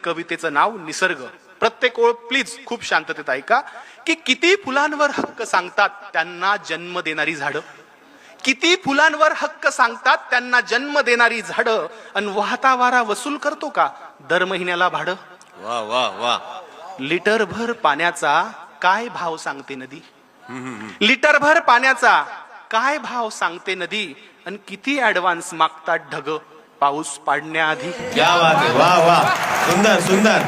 कवितेचं नाव निसर्ग. प्रत्येक ओळ प्लीज खूप शांततेत ऐका की किती फुलांवर हक्क सांगतात त्यांना जन्म देणारी झाडं, किती फुलांवर हक्क सांगतात त्यांना जन्म देणारी झाडं, अन वाहता वारा वसूल करतो का दर महिन्याला भाडं. वा वा वा. लिटरभर पाण्याचा काय भाव सांगते नदी, लिटरभर पाण्याचा काय भाव सांगते नदी, आणि किती ऍडव्हान्स मागतात ढग पाऊस पाडण्याआधी. क्या बात आहे. वा वा. सुंदर सुंदर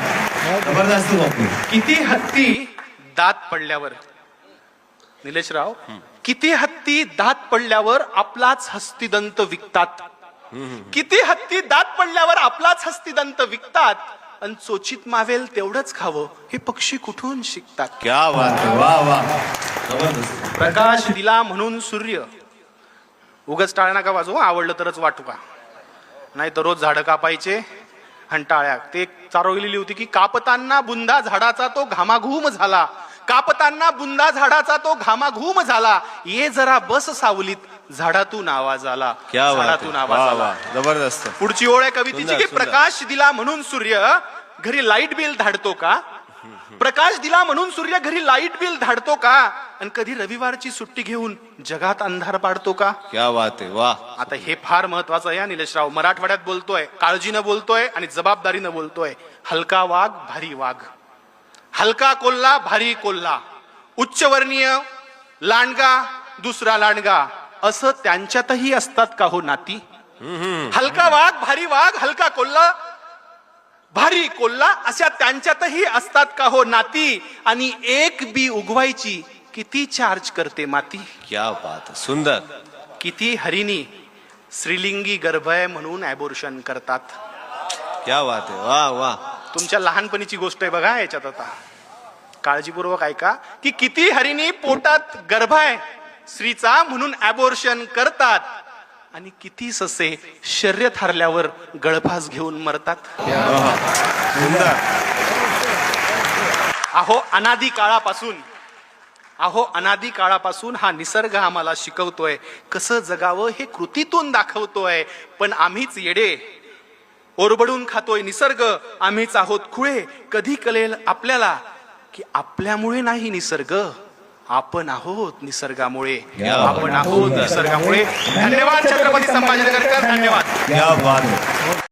जबरदस्त बापू. किती हत्ती दात पडल्यावर, निलेशराव, किती हत्ती दात पडल्यावर आपलाच हस्तिदंत विकतात, किती हत्ती दात पडल्यावर आपलाच हस्तिदंत विकतात, आणि चोचीत मावेल तेवढंच खावं हे पक्षी कुठून शिकतात. क्या बात आहे. वा वा. जबरदस्त. प्रकाश दिला म्हणून सूर्य, उगाच टाळ्या नका वाजवू, आवडलं तरच वाटू का, नाही तर रोज झाडं कापायचे आणि टाळ्या. ते चारोळलेली होती की कापताना बुंदा झाडाचा तो घामाघूम झाला, कापताना बुंदा झाडाचा तो घामाघूम झाला, ये जरा बस सावलीत झाडातून आवाज आला, क्या बात झाडातून आहे. आवाज वा आला. वा. जबरदस्त. पुढची ओळ आहे कवितेची सुंदर, की सुंदर. प्रकाश दिला म्हणून सूर्य घरी लाईट बिल धाडतो का, प्रकाश दिला म्हणून सूर्य घरी लाईट बिल धाडतो का, आणि कधी रविवारची सुट्टी घेऊन जगात अंधार पाडतो का. क्या बात आहे. वा. आता हे फार महत्वाचं आहे निलेशराव. मराठवाड्यात बोलतोय, काळजीनं बोलतोय आणि जबाबदारीनं बोलतोय. हलका वाघ भारी वाघ, हलका कोल्हा भारी कोल्हा, उच्चवर्णीय लांडगा दुसरा लांडगा, असं त्यांच्यातही असतात का हो नाती. हलका वाघ भारी वाघ, हलका कोल्हा भारी कोल्हा, अशा त्यांच्यातही असतात का हो नाती, आणि एक बी उगवायची किती चार्ज करते माती. क्या बात आहे. सुंदर. किती हरिणी स्त्रीलिंगी गर्भ आहे म्हणून ॲबॉर्शन करतात. क्या बात आहे. वा वा. तुमच्या लहानपणीची गोष्ट आहे बघा याच्यात, आता काळजीपूर्वक ऐका की किती हरिणी पोटात गर्भ आहे स्त्रीचा म्हणून ॲबॉर्शन करतात, आणि किती ससे शर्यत हरल्यावर गळफास घेऊन मरतात. सुंदर. अहो अनादी काळापासून, अहो अनादी काळापासून हा निसर्ग आम्हाला शिकवतोय कसं जगावं, हे कृतीतून दाखवतोय. पण आम्हीच येडे, ओरबडून खातोय निसर्ग, आम्हीच आहोत खुळे. कधी कळेल आपल्याला की आपल्यामुळे नाही निसर्ग, आपण आहोत निसर्गामुळे, आपण आहोत निसर्गामुळे. धन्यवाद छत्रपती संभाजीनगरकर, धन्यवाद. क्या बात आहे.